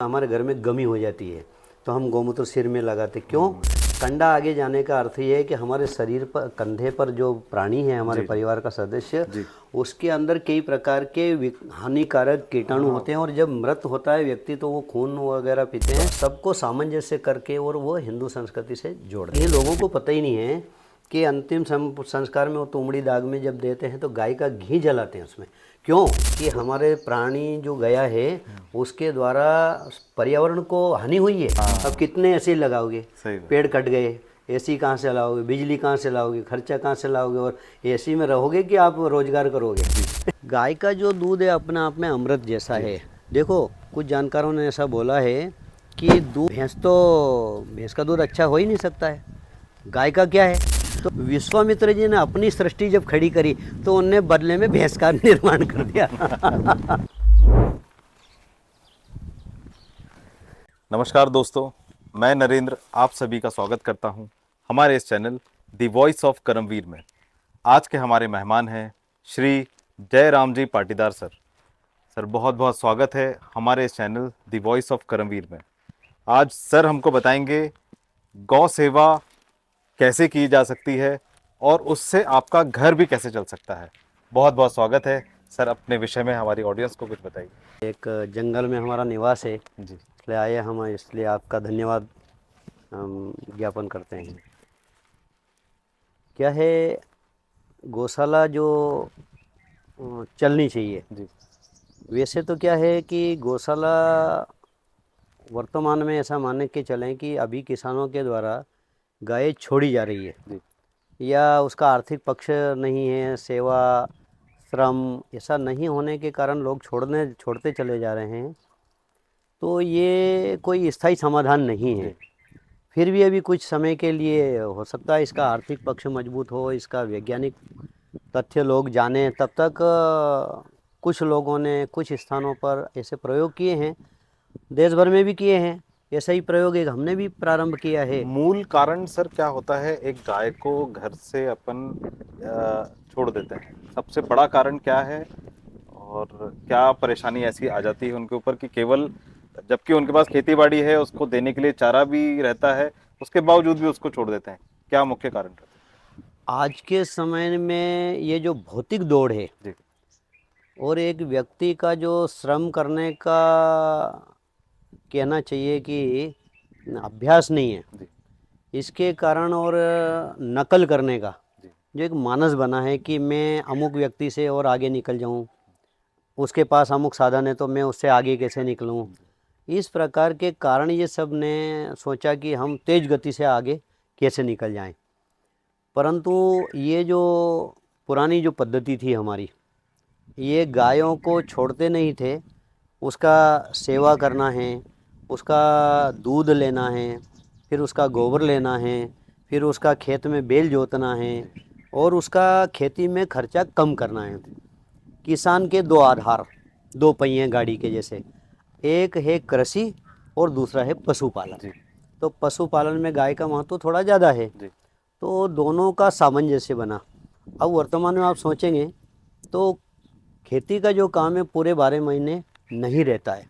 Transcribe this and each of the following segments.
हमारे घर में गमी हो जाती है तो हम गौमूत्र सिर में लगाते। क्यों? कंडा आगे जाने का अर्थ ये है कि हमारे शरीर पर, कंधे पर जो प्राणी है हमारे परिवार का सदस्य, उसके अंदर कई प्रकार के हानिकारक कीटाणु होते हैं और जब मृत होता है व्यक्ति तो वो खून वगैरह पीते हैं। सबको सामंजस्य करके और वो हिंदू संस्कृति से जोड़ते हैं। ये लोगों को पता ही नहीं है कि अंतिम संस्कार में वो तुमड़ी दाग में जब देते हैं तो गाय का घी जलाते हैं उसमें। क्यों? कि हमारे प्राणी जो गया है उसके द्वारा पर्यावरण को हानि हुई है। अब कितने ऐसे लगाओगे, पेड़ कट गए, एसी कहाँ से लाओगे, बिजली कहाँ से लाओगे, खर्चा कहाँ से लाओगे, और एसी में रहोगे कि आप रोजगार करोगे। गाय का जो दूध है अपने आप में अमृत जैसा है। देखो कुछ जानकारों ने ऐसा बोला है कि दूध भैंस का दूध अच्छा हो ही नहीं सकता है, गाय का क्या है। तो विश्वामित्र जी ने अपनी सृष्टि जब खड़ी करी तो उनने बदले में भैंस का निर्माण कर दिया। नमस्कार दोस्तों, मैं नरेंद्र आप सभी का स्वागत करता हूं हमारे इस channel the voice of Karamvir में। आज के हमारे मेहमान हैं श्री जयराम जी पाटीदार सर। सर बहुत बहुत स्वागत है हमारे इस channel the voice of Karamvir में। आज सर हमको बताएंगे गौ सेवा कैसे की जा सकती है और उससे आपका घर भी कैसे चल सकता है। बहुत बहुत स्वागत है सर, अपने विषय में हमारी ऑडियंस को कुछ बताइए। एक जंगल में हमारा निवास है जी, इसलिए आए हम, इसलिए आपका धन्यवाद हम ज्ञापन करते हैं। क्या है, गौशाला जो चलनी चाहिए। जी, वैसे तो क्या है कि गौशाला वर्तमान में ऐसा मान के चलें कि अभी किसानों के द्वारा गाय छोड़ी जा रही है जी, या उसका आर्थिक पक्ष नहीं है, सेवा श्रम ऐसा नहीं होने के कारण लोग छोड़ते चले जा रहे हैं। तो ये कोई स्थायी समाधान नहीं है। फिर भी अभी कुछ समय के लिए हो सकता है इसका आर्थिक पक्ष मजबूत हो, इसका वैज्ञानिक तथ्य लोग जाने, तब तक कुछ लोगों ने कुछ स्थानों पर ऐसे प्रयोग किए हैं, देश भर में भी किए हैं। ऐसा ही प्रयोग एक हमने भी प्रारंभ किया है। मूल कारण सर क्या होता है एक गाय को घर से अपन छोड़ देते हैं, सबसे बड़ा कारण क्या है और क्या परेशानी ऐसी आ जाती है उनके ऊपर कि केवल, जबकि उनके पास खेती बाड़ी है, उसको देने के लिए चारा भी रहता है, उसके बावजूद भी उसको छोड़ देते हैं, क्या मुख्य कारण रहता है? आज के समय में ये जो भौतिक दौड़ है जी, और एक व्यक्ति का जो श्रम करने का कहना चाहिए कि अभ्यास नहीं है, जी, इसके कारण, और नकल करने का जी, जो एक मानस बना है कि मैं अमुक व्यक्ति से और आगे निकल जाऊं, उसके पास अमुक साधन है तो मैं उससे आगे कैसे निकलूं, इस प्रकार के कारण ये सब ने सोचा कि हम तेज गति से आगे कैसे निकल जाएं। परंतु ये जो पुरानी जो पद्धति थी हमारी, ये गायों को छोड़ते नहीं थे, उसका सेवा करना है, उसका दूध लेना है, फिर उसका गोबर लेना है, फिर उसका खेत में बैल जोतना है और उसका खेती में खर्चा कम करना है। किसान के दो आधार, दो पहिए गाड़ी के जैसे, एक है कृषि और दूसरा है पशुपालन। तो पशुपालन में गाय का महत्व थोड़ा ज़्यादा है, तो दोनों का सामंजस्य बना। अब वर्तमान में आप सोचेंगे तो खेती का जो काम है पूरे 12 महीने नहीं रहता है,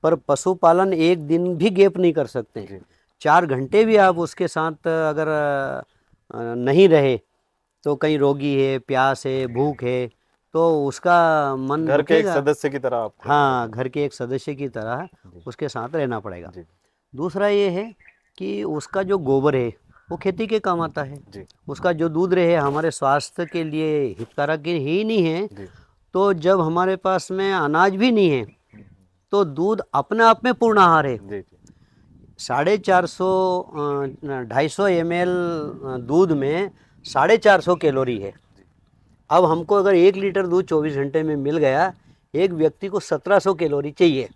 पर पशुपालन एक दिन भी गैप नहीं कर सकते। 4 घंटे भी आप उसके साथ अगर नहीं रहे तो कहीं रोगी है, प्यास है, भूख है, तो उसका मन घर के एक रुकेगा। सदस्य की तरह आपको, हाँ, घर के एक सदस्य की तरह उसके साथ रहना पड़ेगा। दूसरा ये है कि उसका जो गोबर है वो खेती के काम आता है, उसका जो दूध रहे हमारे स्वास्थ्य के लिए हितकारक ही नहीं है। तो जब हमारे पास में अनाज भी नहीं है तो दूध अपने आप में पूर्ण आहार है। 250 ml दूध में 450 कैलोरी है। अब हमको अगर 1 लीटर दूध 24 घंटे में मिल गया, एक व्यक्ति को 1700 कैलोरी चाहिए,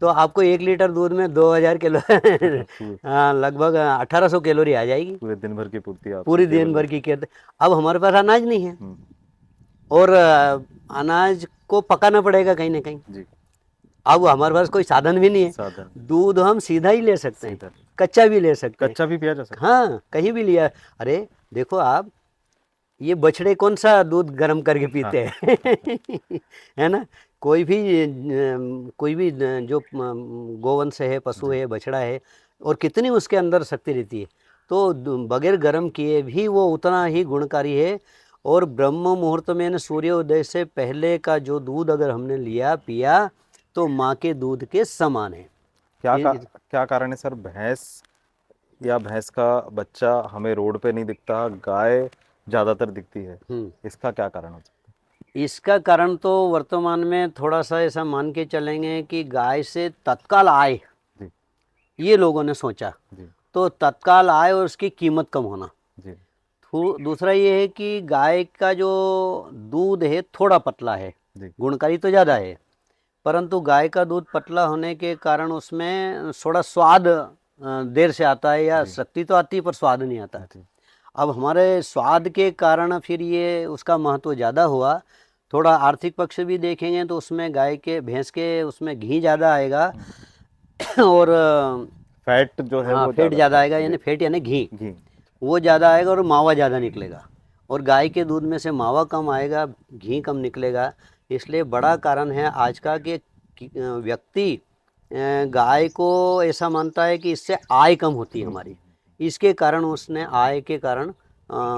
तो आपको 1 लीटर दूध में 2000 किलो लगभग 1800 कैलोरी आ जाएगी। पूरे दिन भर की पूर्ति, पूरी दिन भर की कहते। अब हमारे पास अनाज नहीं है और अनाज को पकाना पड़ेगा कहीं ना कहीं। अब हमारे पास कोई साधन भी नहीं है। दूध हम सीधा ही ले सकते हैं, कच्चा भी ले सकते हैं, कच्चा भी पिया जा सकता है। हाँ, कहीं भी लिया। अरे देखो आप, ये बछड़े कौन सा दूध गर्म करके पीते हैं है ना, कोई भी जो गोवंश है, पशु है, बछड़ा है, और कितनी उसके अंदर शक्ति रहती है, तो बगैर गर्म किए भी वो उतना ही गुणकारी है। और ब्रह्म मुहूर्त में यानी सूर्योदय से पहले का जो दूध अगर हमने लिया पिया तो माँ के दूध के समान है। क्या कारण है सर, भैंस या भैंस का बच्चा हमें रोड पे नहीं दिखता, गाय ज्यादातर दिखती है, इसका क्या कारण हो सकता इसका कारण तो वर्तमान में थोड़ा सा ऐसा मान के चलेंगे कि गाय से तत्काल आय, जी ये लोगों ने सोचा, जी तो तत्काल आय और उसकी कीमत कम होना। जी दूसरा ये है कि गाय का जो दूध है थोड़ा पतला है, जी गुणकारी तो ज़्यादा है, परंतु गाय का दूध पतला होने के कारण उसमें थोड़ा स्वाद देर से आता है, या शक्ति तो आती है पर स्वाद नहीं आता। जी अब हमारे स्वाद के कारण फिर ये उसका महत्व ज़्यादा हुआ। थोड़ा आर्थिक पक्ष भी देखेंगे तो उसमें गाय के भैंस के उसमें घी ज़्यादा आएगा और फैट जो है हाँ वो फैट ज़्यादा आएगा, जी, यानी फैट यानी घी घी वो ज़्यादा आएगा और मावा ज़्यादा निकलेगा। और गाय के दूध में से मावा कम आएगा, घी कम निकलेगा। इसलिए बड़ा कारण है आज का कि व्यक्ति गाय को ऐसा मानता है कि इससे आय कम होती है हमारी, इसके कारण उसने आय के कारण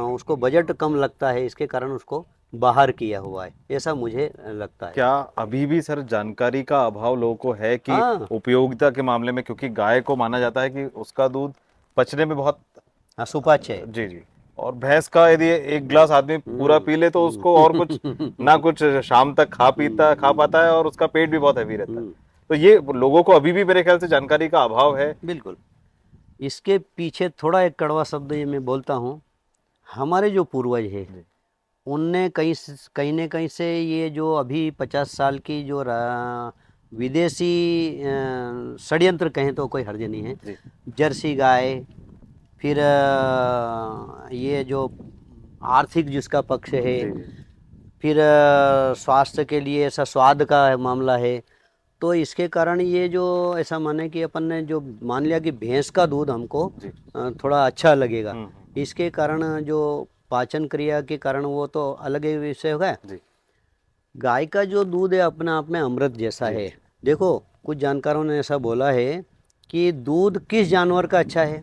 उसको बजट कम लगता है, इसके कारण उसको बाहर किया हुआ है, ऐसा मुझे लगता है। क्या अभी भी सर जानकारी का अभाव लोगों को है कि हाँ उपयोगिता के मामले में, क्योंकि गाय को माना जाता है कि उसका दूध पचने में बहुत हाँ सुपाच्य है। जी जी, और भैंस का यदि एक गिलास आदमी पूरा पी ले तो उसको और कुछ ना कुछ शाम तक खा पाता है, और उसका पेट भी बहुत हैवी रहता है। तो ये लोगों को अभी भी मेरे ख्याल से जानकारी का अभाव है। बिल्कुल। इसके पीछे थोड़ा एक कड़वा शब्द ये मैं बोलता हूँ, हमारे जो पूर्वज है उनने कहीं न कहीं से ये जो अभी 50 साल की जो विदेशी षड्यंत्र कहें तो कोई हर्ज नहीं है, जर्सी गाय, फिर ये जो आर्थिक जिसका पक्ष है, फिर स्वास्थ्य के लिए ऐसा स्वाद का मामला है, तो इसके कारण ये जो ऐसा माने कि अपन ने जो मान लिया कि भैंस का दूध हमको थोड़ा अच्छा लगेगा, इसके कारण जो पाचन क्रिया के कारण वो तो अलग ही विषय होगा। गाय का जो दूध है अपने आप में अमृत जैसा है। देखो कुछ जानकारों ने ऐसा बोला है कि दूध किस जानवर का अच्छा है,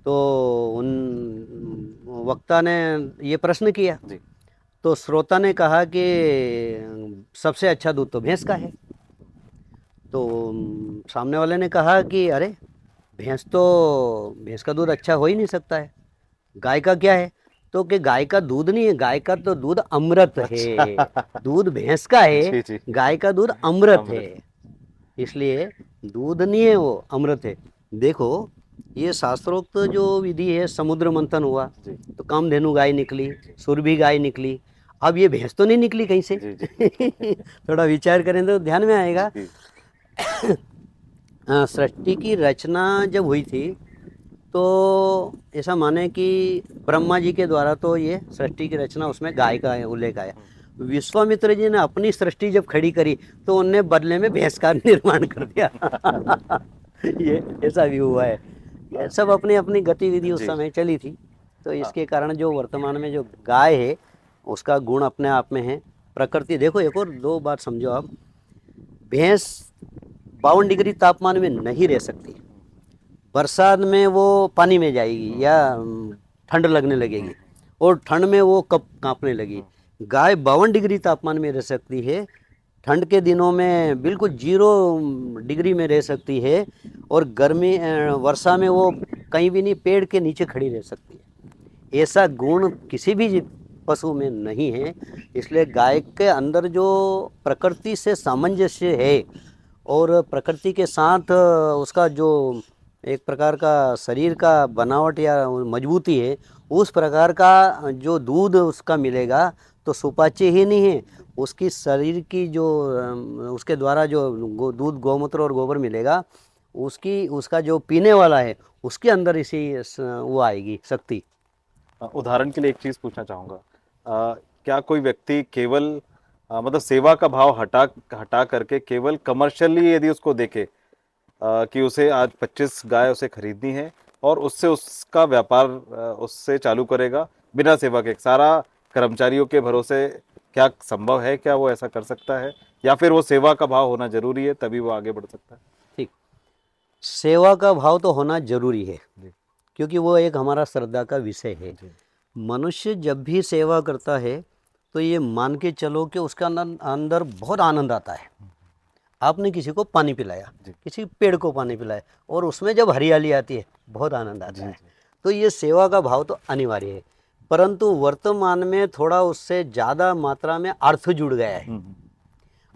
तो उन वक्ता ने ये प्रश्न किया, तो श्रोता ने कहा कि सबसे अच्छा दूध तो भैंस का है। तो सामने वाले ने कहा कि अरे भैंस का दूध अच्छा हो ही नहीं सकता है, गाय का क्या है, तो कि गाय का दूध नहीं है, गाय का तो दूध अमृत है। दूध भैंस का है, गाय का दूध अमृत है, इसलिए दूध नहीं है वो अमृत है। देखो ये शास्त्रोक्त जो विधि है, समुद्र मंथन हुआ तो कामधेनु गाय निकली, सुरभि गाय निकली, अब ये भैंस तो नहीं निकली कहीं से। थोड़ा विचार करें तो ध्यान में आएगा। सृष्टि की रचना जब हुई थी तो ऐसा माने कि ब्रह्मा जी के द्वारा तो ये सृष्टि की रचना उसमें गाय का उल्लेख आया। विश्वामित्र जी ने अपनी सृष्टि जब खड़ी करी तो उनने बदले में भैंस का निर्माण कर दिया। ये ऐसा भी हुआ है, ये सब अपनी अपनी गतिविधि उस समय चली थी, तो इसके कारण जो वर्तमान में जो गाय है उसका गुण अपने आप में है। प्रकृति देखो, एक और दो बात समझो आप, भैंस 52 डिग्री तापमान में नहीं रह सकती, बरसात में वो पानी में जाएगी या ठंड लगने लगेगी, और ठंड में वो कब कांपने लगी। गाय 52 डिग्री तापमान में रह सकती है, ठंड के दिनों में बिल्कुल 0 डिग्री में रह सकती है, और गर्मी वर्षा में वो कहीं भी नहीं, पेड़ के नीचे खड़ी रह सकती है। ऐसा गुण किसी भी पशु में नहीं है। इसलिए गाय के अंदर जो प्रकृति से सामंजस्य है और प्रकृति के साथ उसका जो एक प्रकार का शरीर का बनावट या मजबूती है, उस प्रकार का जो दूध उसका मिलेगा तो सुपाच्य ही नहीं है, उसकी शरीर की जो उसके द्वारा जो दूध गौमूत्र और गोबर मिलेगा, उसका जो पीने वाला है उसके अंदर इसी वो आएगी शक्ति। उदाहरण के लिए एक चीज पूछना चाहूंगा, क्या कोई व्यक्ति केवल मतलब सेवा का भाव हटा करके केवल कमर्शियली यदि उसको देखे कि उसे आज 25 गाय उसे खरीदनी है और उससे उसका व्यापार उससे चालू करेगा बिना सेवा के, सारा कर्मचारियों के भरोसे क्या संभव है, क्या वो ऐसा कर सकता है, या फिर वो सेवा का भाव होना जरूरी है तभी वो आगे बढ़ सकता है? ठीक, सेवा का भाव तो होना जरूरी है, जी क्योंकि वो एक हमारा श्रद्धा का विषय है। जी मनुष्य जब भी सेवा करता है तो ये मान के चलो कि उसका अंदर बहुत आनंद आता है। आपने किसी को पानी पिलाया, जी। किसी पेड़ को पानी पिलाया, और उसमें जब हरियाली आती है बहुत आनंद आता जी है। जी तो ये सेवा का भाव तो अनिवार्य है, परंतु वर्तमान में थोड़ा उससे ज़्यादा मात्रा में अर्थ जुड़ गया है। हम्म,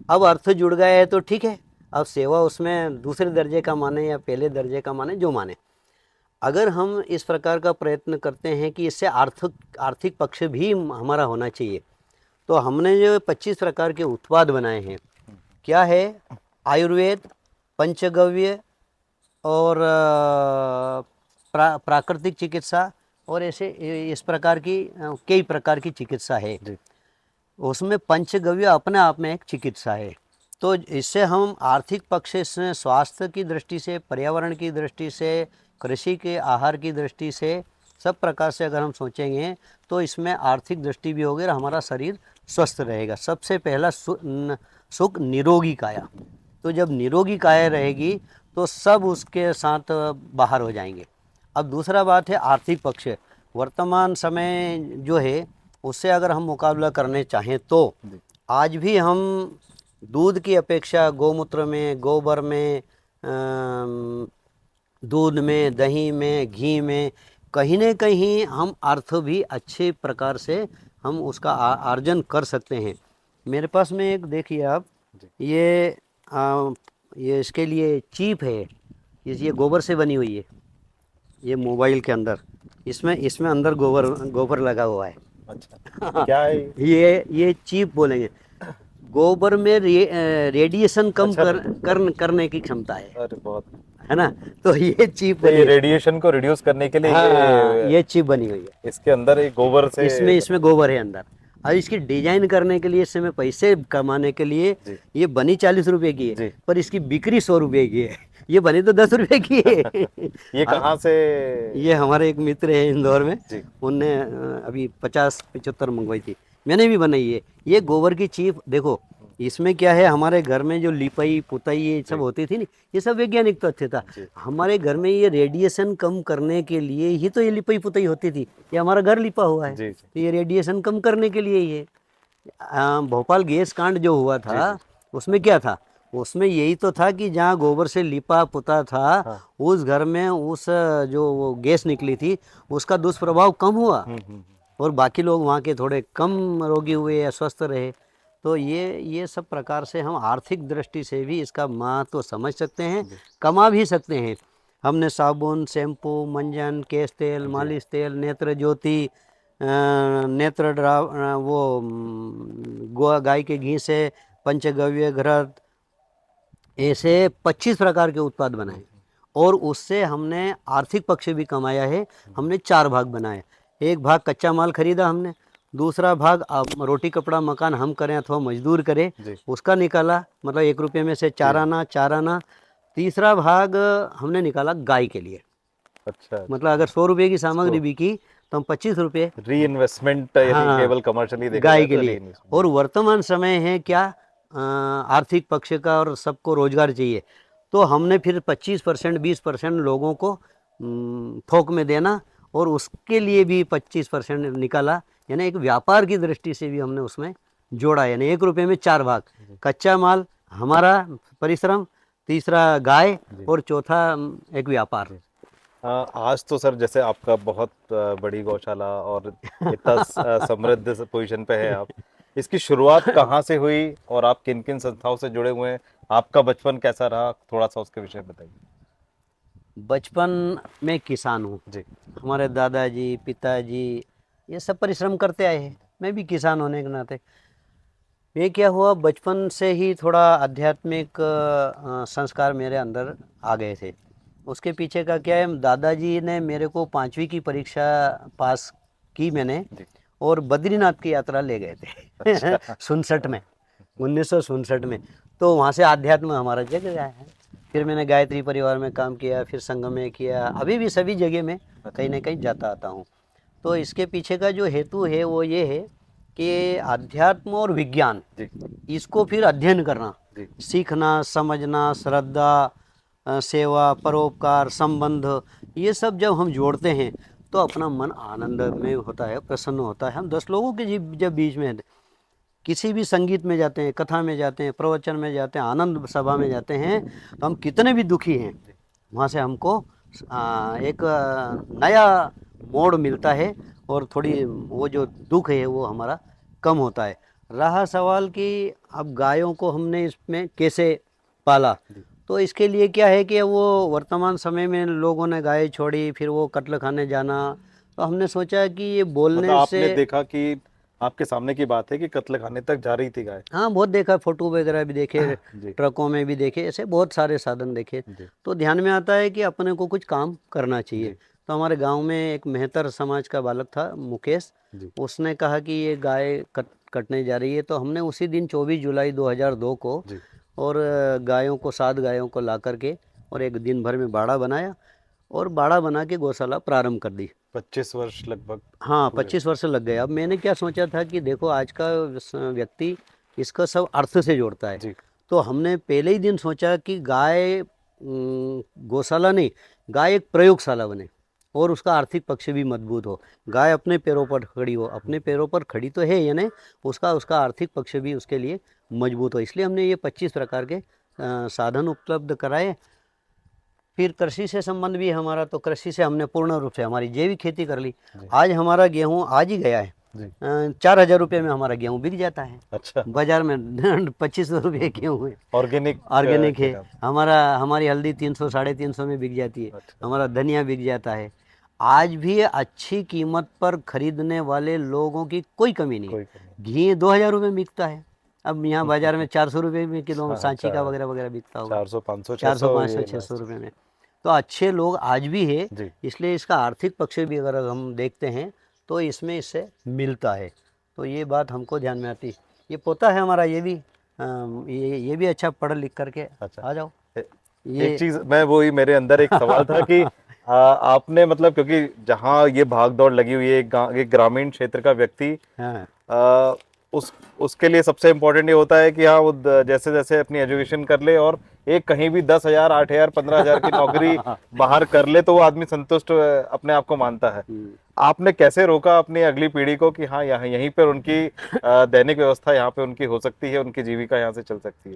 अब अर्थ जुड़ गया है तो ठीक है, अब सेवा उसमें दूसरे दर्जे का माने या पहले दर्जे का माने, जो माने। अगर हम इस प्रकार का प्रयत्न करते हैं कि इससे आर्थिक पक्ष भी हमारा होना चाहिए, तो हमने जो 25 प्रकार के उत्पाद बनाए हैं, क्या है, आयुर्वेद, पंचगव्य और प्राकृतिक चिकित्सा, और ऐसे इस प्रकार की कई प्रकार की चिकित्सा है। जी उसमें पंचगव्य अपने आप में एक चिकित्सा है। तो इससे हम आर्थिक पक्ष से, स्वास्थ्य की दृष्टि से, पर्यावरण की दृष्टि से, कृषि के आहार की दृष्टि से, सब प्रकार से अगर हम सोचेंगे तो इसमें आर्थिक दृष्टि भी होगी और हमारा शरीर स्वस्थ रहेगा। सबसे पहला सुख निरोगी काया। तो जब निरोगी काया रहेगी तो सब उसके साथ बाहर हो जाएंगे। अब दूसरा बात है आर्थिक पक्ष। वर्तमान समय जो है उससे अगर हम मुकाबला करने चाहें तो आज भी हम दूध की अपेक्षा गौमूत्र में, गोबर में, दूध में, दही में, घी में कहीं न कहीं हम अर्थ भी अच्छे प्रकार से हम उसका अर्जन कर सकते हैं। मेरे पास में एक देखिए आप, ये ये इसके लिए चीप है, ये गोबर से बनी हुई है। ये मोबाइल के अंदर इसमें अंदर गोबर लगा हुआ है। अच्छा, क्या है ये? ये चीप बोलेंगे। गोबर में रेडिएशन कम अच्छा। करने की क्षमता है अरे बहुत, है ना। तो ये चीप तो ये बनी, रेडिएशन को रिड्यूस करने के लिए हाँ, ये चीप बनी हुई है। इसके अंदर एक गोबर से इसमें गोबर है अंदर। और इसकी डिजाइन करने के लिए, इससे में पैसे कमाने के लिए, जी। ये बनी 40 रुपए की जी। है, पर इसकी बिक्री 100 रुपए की है। ये बनी तो 10 रुपए की है। ये कहाँ से? ये हमारे एक मित्र है इंदौर में, जी उनने अभी 50-75 मंगवाई थी, मैंने भी बनाई है। ये गोबर की चीप देखो, इसमें क्या है, हमारे घर में जो लिपाई पुताई ये सब होती थी ना, ये सब वैज्ञानिक तथ्य था। हमारे घर में ये रेडिएशन कम करने के लिए ही तो ये लिपाई पुताई होती थी। ये हमारा घर लिपा हुआ है, जी तो ये रेडिएशन कम करने के लिए ही है। भोपाल गैस कांड जो हुआ था, उसमें क्या था, उसमें यही तो था कि जहाँ गोबर से लिपा पुता था, हाँ। उस घर में उस जो वो गैस निकली थी उसका दुष्प्रभाव कम हुआ, और बाकी लोग वहाँ के थोड़े कम रोगी हुए या स्वस्थ रहे। तो ये सब प्रकार से हम आर्थिक दृष्टि से भी इसका महत्व तो समझ सकते हैं, कमा भी सकते हैं। हमने साबुन, शैम्पू, मंजन, केश तेल, मालिश तेल, नेत्र ज्योति, नेत्र गाय के घी से पंचगव्य, घृत, ऐसे 25 प्रकार के उत्पाद बनाए, और उससे हमने आर्थिक पक्ष भी कमाया है। हमने 4 भाग बनाए। एक भाग कच्चा माल खरीदा हमने, दूसरा भाग रोटी कपड़ा मकान हम करें अथवा मजदूर करें उसका निकाला, मतलब 1 रुपये में से 4 आना। तीसरा भाग हमने निकाला गाय के लिए। अच्छा, मतलब अगर 100 रुपये की सामग्री बिकी तो हम 25 रुपये री इन्वेस्टमेंट, यानी केवल कमर्शियली देखा गाय जाए के तो लिए। reinvestment। और वर्तमान समय है क्या, आर्थिक पक्ष का, और सबको रोजगार चाहिए, तो हमने फिर 25%, 20% लोगों को थोक में देना, और उसके लिए भी 25% निकाला। यानी एक व्यापार की दृष्टि से भी हमने उसमें जोड़ा। यानी 1 रुपये में 4 भाग, कच्चा माल हमारा परिश्रम, तीसरा गाय, और चौथा एक व्यापार। आज तो सर जैसे आपका बहुत बड़ी गौशाला और इतना समृद्ध पोजीशन पे है आप, इसकी शुरुआत कहाँ से हुई और आप किन किन संस्थाओं से जुड़े हुए हैं? आपका बचपन कैसा रहा, थोड़ा सा उसके विषय में बताइए। बचपन में किसान हूँ जी हमारे दादाजी, पिताजी ये सब परिश्रम करते आए हैं, मैं भी किसान होने के नाते। ये क्या हुआ, बचपन से ही थोड़ा आध्यात्मिक संस्कार मेरे अंदर आ गए थे। उसके पीछे का क्या है, दादाजी ने मेरे को 5वीं की परीक्षा पास की मैंने, और बद्रीनाथ की यात्रा ले गए थे। 67 में, 1967 में। तो वहाँ से आध्यात्म हमारा जग गया है। फिर मैंने गायत्री परिवार में काम किया, फिर संघ में किया, अभी भी सभी जगह में कहीं ना कहीं जाता आता हूँ। तो इसके पीछे का जो हेतु है वो ये है कि अध्यात्म और विज्ञान जी इसको फिर अध्ययन करना, जी सीखना, समझना, श्रद्धा, सेवा, परोपकार, संबंध, ये सब जब हम जोड़ते हैं तो अपना मन आनंद में होता है, प्रसन्न होता है। हम 10 लोगों के जब बीच में हैं, किसी भी संगीत में जाते हैं, कथा में जाते हैं, प्रवचन में जाते हैं, आनंद सभा में जाते हैं, तो हम कितने भी दुखी हैं वहाँ से हमको एक नया मोड़ मिलता है और थोड़ी वो जो दुख है वो हमारा कम होता है। रहा सवाल कि अब गायों को हमने इसमें कैसे पाला, तो इसके लिए क्या है कि वो वर्तमान समय में लोगों ने गाय छोड़ी, फिर वो कत्ल खाने जाना, तो हमने सोचा कि ये मतलब बोलने आपने से, देखा कि आपके सामने की बात है कि कत्ल खाने तक जा रही थी गाय। हाँ बहुत देखा, फोटो वगैरह भी देखे, जी ट्रकों में भी देखे, ऐसे बहुत सारे साधन देखे, जी तो ध्यान में आता है कि अपने को कुछ काम करना चाहिए। जी तो हमारे गांव में एक मेहतर समाज का बालक था, मुकेश, जी उसने कहा कि ये गाय कटने जा रही है, तो हमने उसी दिन 24 जुलाई 2002 को जी और गायों को 7 गायों को ला करके और एक दिन भर में बाड़ा बनाया और बाड़ा बना के गौशाला प्रारंभ कर दी। 25 वर्ष लगभग हाँ, पूरे। 25 वर्ष लग गए। अब मैंने क्या सोचा था कि देखो आज का व्यक्ति इसका सब अर्थ से जोड़ता है, जी तो हमने पहले ही दिन सोचा कि गाय गौशाला नहीं, गाय एक प्रयोगशाला बने और उसका आर्थिक पक्ष भी मजबूत हो, गाय अपने पैरों पर खड़ी हो, अपने पैरों पर खड़ी तो है यानी उसका उसका आर्थिक पक्ष भी उसके लिए मजबूत हो, इसलिए हमने ये 25 प्रकार के साधन उपलब्ध कराए। फिर कृषि से संबंध भी हमारा, तो कृषि से हमने पूर्ण रूप से हमारी जैविक खेती कर ली। जी आज हमारा गेहूं आज ही गया है, जी 4,000 रुपये में हमारा गेहूं बिक जाता है अच्छा बाजार में 2500 रुपये गेहूं है, ऑर्गेनिक ऑर्गेनिक के है। नाम हमारी हल्दी 300 350 में बिक जाती है, अच्छा हमारा धनिया बिक जाता है। आज भी अच्छी कीमत पर खरीदने वाले लोगों की कोई कमी नहीं कोई है। कमी घी 2,000 रुपये में बिकता है, अब यहाँ बाजार में 400 रुपये में किलो हाँ सांची का अच्छा वगैरह वगैरह बिकता होगा, 400 500 400 600 500ये 600 लास्ट रुपये में। तो अच्छे लोग आज भी है, जी इसलिए इसका आर्थिक पक्ष भी अगर हम देखते हैं तो इसमें इससे मिलता है, तो ये बात हमको ध्यान में आती। ये पोता है हमारा, ये भी ये भी अच्छा पढ़ लिख करके अच्छा आ जाओ ए- ये। एक चीज मैं वही मेरे अंदर एक सवाल था कि आपने मतलब क्योंकि जहाँ ये भाग दौड़ लगी हुई है एक ग्रामीण क्षेत्र का व्यक्ति हाँ आ, उसके लिए सबसे इम्पोर्टेंट ये होता है कि हाँ वो जैसे जैसे अपनी एजुकेशन कर ले और एक कहीं भी 10,000 8,000 15,000 की नौकरी बाहर कर ले तो वो आदमी संतुष्ट अपने आप को मानता है। आपने कैसे रोका अपनी अगली पीढ़ी को कि हाँ यहाँ यहीं पर उनकी दैनिक व्यवस्था यहाँ पे उनकी हो सकती है, उनकी जीविका यहाँ से चल सकती है?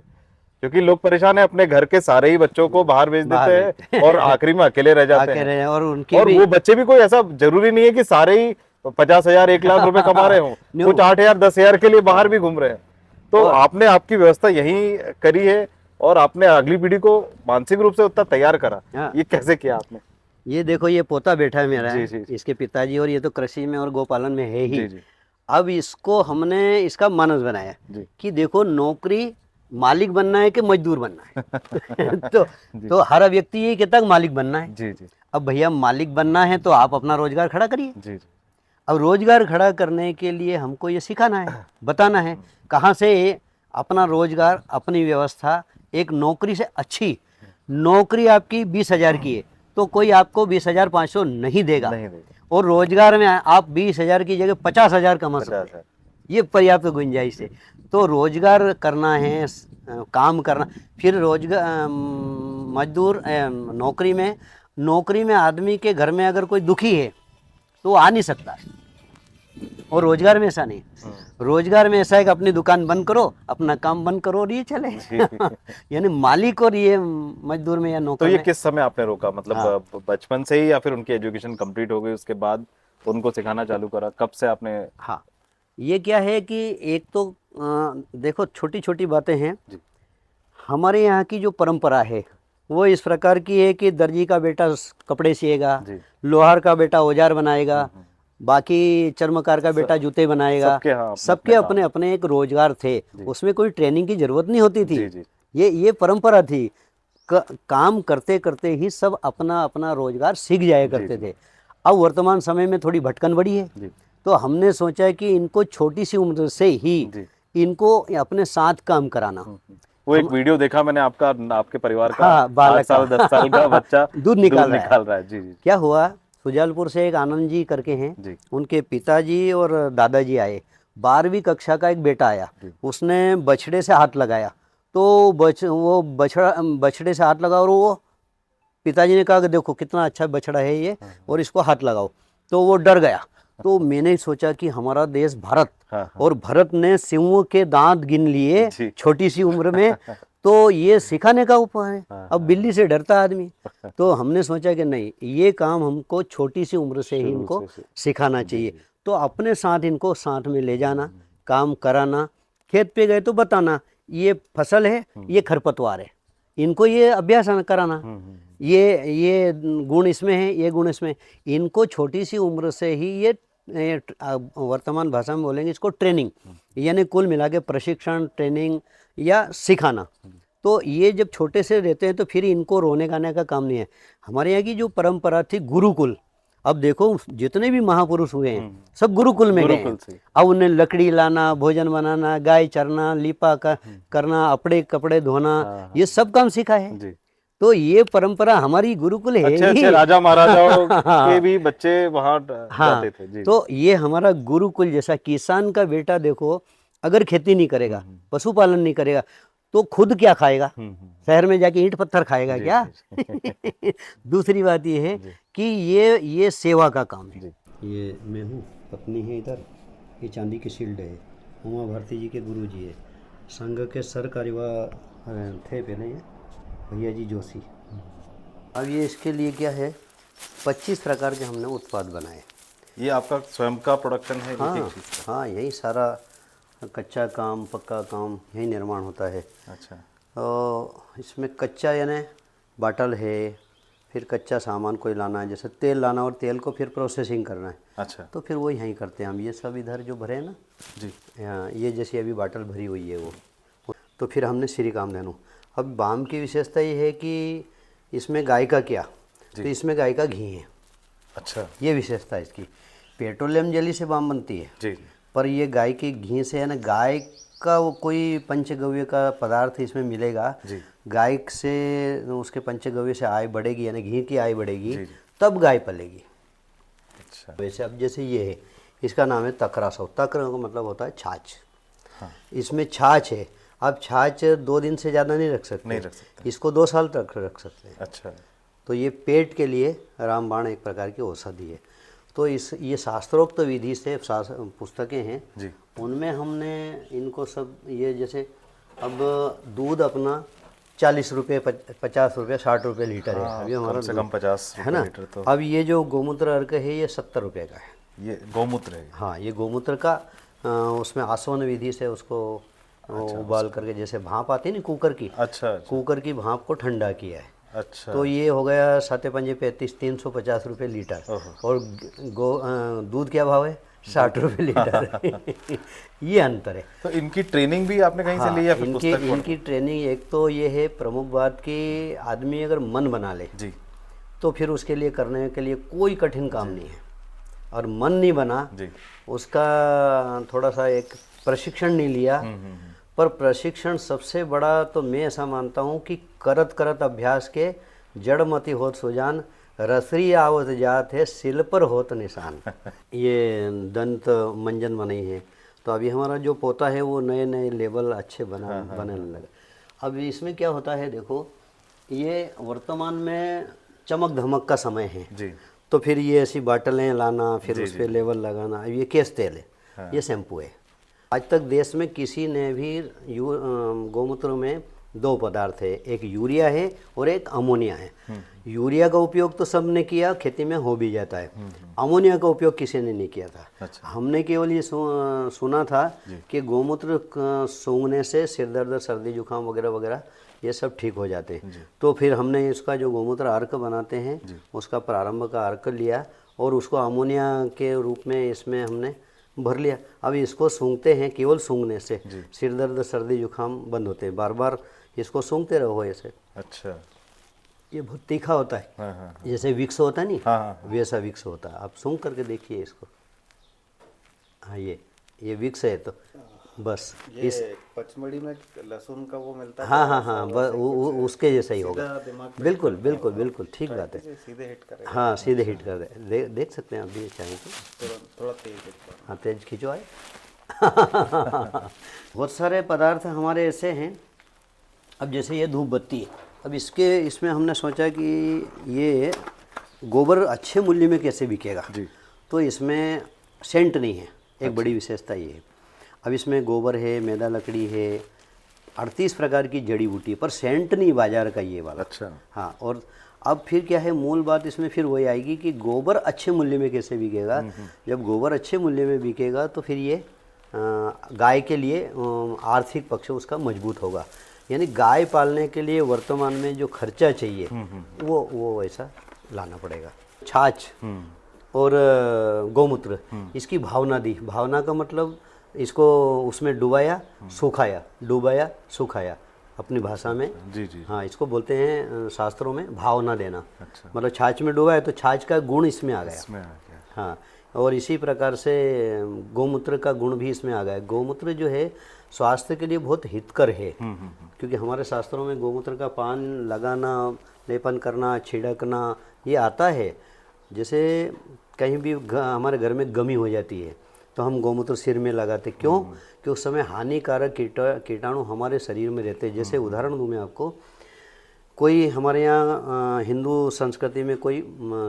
क्योंकि लोग परेशान है, अपने घर के सारे ही बच्चों को बाहर भेज बाहर देते भेजते हैं और आखिरी में अकेले रह जाते आके हैं। रहे और उनकी और भी वो बच्चे भी कोई ऐसा जरूरी नहीं है कि सारे ही 50,000 1,00,000 रुपए कमा रहे हों, नो। कुछ 8,000 10,000 के लिए बाहर भी घूम रहे हैं। तो और आपने आपकी व्यवस्था यही करी है और आपने अगली पीढ़ी को मानसिक रूप से उतना तैयार करा, हाँ, ये कैसे किया आपने? ये देखो ये पोता बैठा है मेरा, जी जी जी इसके पिताजी, और ये तो कृषि में और गोपालन में है ही। जी जी अब इसको हमने इसका मानस बनाया जी कि देखो नौकरी मालिक बनना है कि मजदूर बनना है जी तो हर व्यक्ति ये कहता है मालिक बनना है। जी जी अब भैया मालिक बनना है तो आप अपना रोजगार खड़ा करिए। जी जी अब रोजगार खड़ा करने के लिए हमको ये सिखाना है, बताना है कहाँ से अपना रोजगार, अपनी व्यवस्था, एक नौकरी से अच्छी नौकरी आपकी 20,000 की है तो कोई आपको 20,500 नहीं देगा, नहीं देगा और रोजगार में आप 20,000 की जगह 50,000 कमा सकते 50,000 हैं, ये पर्याप्त गुंजाइश है। तो रोजगार करना है, काम करना, फिर रोजगार मजदूर नौकरी में आदमी के घर में अगर कोई दुखी है तो वो आ नहीं सकता, और रोजगार में ऐसा नहीं। रोजगार में ऐसा है कि अपनी दुकान बंद करो, अपना काम बंद करो और ये चले यानी मालिक और ये मजदूर में या तो नौकर ये में। किस समय आपने रोका, मतलब हाँ। बचपन से ही या फिर उनकी एजुकेशन कंप्लीट हो गई उसके बाद उनको सिखाना चालू करा, कब से आपने? हाँ, ये क्या है कि एक तो देखो छोटी छोटी बातें हैं। जी हमारे यहाँ की जो परंपरा है वो इस प्रकार की है कि दर्जी का बेटा कपड़े सिएगा, जी लोहार का बेटा औजार बनाएगा, बाकी चर्मकार का बेटा जूते बनाएगा। सबके हाँ सबके अपने अपने एक रोजगार थे, उसमें कोई ट्रेनिंग की जरूरत नहीं होती थी। जी जी ये परंपरा थी। काम करते करते ही सब अपना अपना रोजगार सीख जाया करते थे। अब वर्तमान समय में थोड़ी भटकन बढ़ी है, जी तो हमने सोचा कि इनको छोटी सी उम्र से ही जी इनको अपने साथ काम कराना। वो एक वीडियो देखा मैंने आपका, आपके परिवार का हाँ, 8 बालक साल 10 साल का बच्चा दूध निकाल रहा है। जी जी क्या हुआ, सुजालपुर से एक आनंद जी करके हैं, जी उनके पिताजी और दादाजी आए, 12वीं कक्षा का एक बेटा आया, उसने बछड़े से हाथ लगाया, तो वो बछड़े से हाथ लगा और वो पिताजी ने कहा कि देखो कितना अच्छा बछड़ा है ये और इसको हाथ लगाओ, तो वो डर गया। तो मैंने सोचा कि हमारा देश भारत, और भारत ने सिंहों के दांत गिन लिए छोटी सी उम्र में, तो ये सिखाने का उपाय है। अब बिल्ली से डरता आदमी, तो हमने सोचा कि नहीं, ये काम हमको छोटी सी उम्र से ही इनको सिखाना चाहिए। तो अपने साथ इनको साथ में ले जाना, काम कराना, खेत पे गए तो बताना ये फसल है, ये खरपतवार है, इनको ये अभ्यास कराना, ये गुण इसमें है, ये गुण इसमें। इनको छोटी सी उम्र से ही ये वर्तमान भाषा में बोलेंगे इसको ट्रेनिंग, यानी कुल मिला के प्रशिक्षण, ट्रेनिंग या सिखाना। तो ये जब छोटे से रहते हैं तो फिर इनको रोने गाने का काम नहीं है। हमारे यहाँ की जो परंपरा थी गुरुकुल, अब देखो जितने भी महापुरुष हुए हैं सब गुरुकुल में गए हैं। अब उन्हें लकड़ी लाना, भोजन बनाना, गाय चरना, लिपा करना, अपने कपड़े धोना, ये सब काम सीखा है। तो ये परंपरा हमारी गुरुकुल है। अच्छे राजा महाराजाओं के भी बच्चे वहाँ जाते थे। जी। तो ये हमारा गुरुकुल जैसा। किसान का बेटा देखो, अगर खेती नहीं करेगा, पशुपालन नहीं करेगा, तो खुद क्या खाएगा? शहर में जाके ईंट पत्थर खाएगा क्या? दूसरी बात ये है कि ये सेवा का काम है। ये मैं हूँ, पत्नी है इधर, ये चांदी की शील्ड है, उमा भारती जी के गुरु जी है, संघ के सर कार्यवाह थे पहले ये भैया जी जोशी। अब ये इसके लिए क्या है, 25 प्रकार के हमने उत्पाद बनाए। ये आपका स्वयं का प्रोडक्शन है? हाँ हाँ, यही सारा कच्चा काम, पक्का काम यही निर्माण होता है। अच्छा। इसमें कच्चा यानी बाटल है, फिर कच्चा सामान कोई लाना है, जैसे तेल लाना और तेल को फिर प्रोसेसिंग करना है। अच्छा। तो फिर वो यहीं करते हैं हम। ये सब इधर जो भरे हैं ना जी, हाँ, ये जैसी अभी बाटल भरी हुई है वो, तो फिर हमने श्री कामधेनु। अब बाम की विशेषता ये है कि इसमें गाय का क्या, तो इसमें गाय का घी है। अच्छा, ये विशेषता है इसकी। पेट्रोलियम जेली से बाम बनती है जी, पर ये गाय के घी से है ना, गाय का वो कोई पंचगव्य का पदार्थ इसमें मिलेगा जी। गाय से उसके पंचगव्य से आय बढ़ेगी, यानी घी की आय बढ़ेगी, तब गाय पलेगी। अच्छा। वैसे अब जैसे ये है, इसका नाम है तकरासव। तक्र का मतलब होता है छाछ। हाँ। इसमें छाछ है। अब छाछ 2 दिन से ज़्यादा नहीं रख सकते, इसको 2 साल तक रख सकते हैं। अच्छा। तो ये पेट के लिए रामबाण एक प्रकार की औषधि है। तो ये शास्त्रोक्त विधि से पुस्तकें हैं जी, उनमें हमने इनको सब, ये जैसे अब दूध अपना 40 रुपये, 50 रुपये, 60 रुपये लीटर है अभी हमारा, कम से कम 50 है ना। तो। अब ये जो गोमूत्र अर्क है ये 70 रुपये का है। ये गोमूत्र है? हाँ, ये गोमूत्र का उसमें आसवन विधि से उसको उबाल करके, जैसे भाप आती है ना कुकर की, अच्छा, कुकर की भाप को ठंडा किया है। अच्छा। तो ये हो गया 7 पंजे 35, 350 रुपये लीटर। और दूध क्या भाव है? 60 रुपये लीटर। ये अंतर है। तो इनकी ट्रेनिंग भी आपने कहीं से ली या फिर पुस्तक? इनकी ट्रेनिंग, एक तो ये है प्रमुख बात कि आदमी अगर मन बना ले जी, तो फिर उसके लिए करने के लिए कोई कठिन काम नहीं है। और मन नहीं बना जी, उसका थोड़ा सा एक प्रशिक्षण नहीं लिया, पर प्रशिक्षण सबसे बड़ा तो मैं ऐसा मानता हूँ कि करत करत अभ्यास के जड़मति होत सुजान, रसरी आवत जात है सिल पर होत निशान। ये दंत मंजन बनाई है। तो अभी हमारा जो पोता है वो नए नए लेवल अच्छे बनाने लगा। अब इसमें क्या होता है, देखो ये वर्तमान में चमक धमक का समय है जी, तो फिर ये ऐसी बाटलें लाना, फिर उस पर लेवल लगाना। अब ये केस तेल है, ये शैम्पू है। आज तक देश में किसी ने भी गोमूत्र में 2 पदार्थ है, एक यूरिया है और एक अमोनिया है। यूरिया का उपयोग तो सबने किया, खेती में हो भी जाता है। अमोनिया का उपयोग किसी ने नहीं किया था। अच्छा। हमने केवल ये सुना था कि गोमूत्र सूंघने से सिर दर्द, सर्दी जुकाम वगैरह वगैरह ये सब ठीक हो जाते हैं। तो फिर हमने इसका जो गोमूत्र अर्क बनाते हैं उसका प्रारंभ का अर्क लिया और उसको अमोनिया के रूप में इसमें हमने भर लिया। अब इसको सूंघते हैं, केवल सूंघने से सिर दर्द, सर्दी जुकाम बंद होते हैं। बार बार इसको सूंघते रहो ऐसे। अच्छा। ये बहुत तीखा होता है। हाँ। जैसे विक्स होता है नहीं, हाँ। वैसा विक्स होता है। आप सूंघ करके देखिए इसको। हाँ, ये विक्स है। तो बस इस पचमढ़ी में लहसुन का वो मिलता है। हाँ, बस उसके जैसा ही होगा। बिल्कुल बिल्कुल बिल्कुल ठीक बात है। सीधे हिट करेगा। हाँ, सीधे हिट कर दे। देख सकते हैं आप भी चाहें तो। थोड़ा तेज। हाँ, तेज खींचो आए। बहुत सारे पदार्थ हमारे ऐसे हैं। अब जैसे ये धूप बत्ती है, अब इसमें हमने सोचा कि ये गोबर अच्छे मूल्य में कैसे बिकेगा। जी। तो इसमें सेंट नहीं है, एक बड़ी विशेषता ये है। अब इसमें गोबर है, मैदा लकड़ी है, 38 प्रकार की जड़ी बूटी है, पर सेंट नहीं बाजार का ये वाला। अच्छा। हाँ, और अब फिर क्या है, मूल बात इसमें फिर वही आएगी कि गोबर अच्छे मूल्य में कैसे बिकेगा। जब गोबर अच्छे मूल्य में बिकेगा तो फिर ये गाय के लिए आर्थिक पक्ष उसका मजबूत होगा। यानी गाय पालने के लिए वर्तमान में जो खर्चा चाहिए वो वैसा लाना पड़ेगा। छाछ और गौमूत्र, इसकी भावना दी। भावना का मतलब इसको उसमें डुबाया सुखाया, डुबाया सुखाया, अपनी भाषा में। जी जी। हाँ, इसको बोलते हैं शास्त्रों में भावना देना। अच्छा। मतलब छाछ में डुबाया तो छाछ का गुण इसमें आ गया। इसमें आ गया। हाँ, और इसी प्रकार से गौमूत्र का गुण भी इसमें आ गया। गौमूत्र जो है स्वास्थ्य के लिए बहुत हितकर है, क्योंकि हमारे शास्त्रों में गौमूत्र का पान लगाना, लेपन करना, छिड़कना ये आता है। जैसे कहीं भी हमारे घर में गमी हो जाती है तो हम गौमूत्र सिर में लगाते, क्यों? कि उस समय हानिकारक कीटाणु हमारे शरीर में रहते हैं। जैसे उदाहरण दूँ मैं आपको, कोई हमारे यहाँ हिंदू संस्कृति में कोई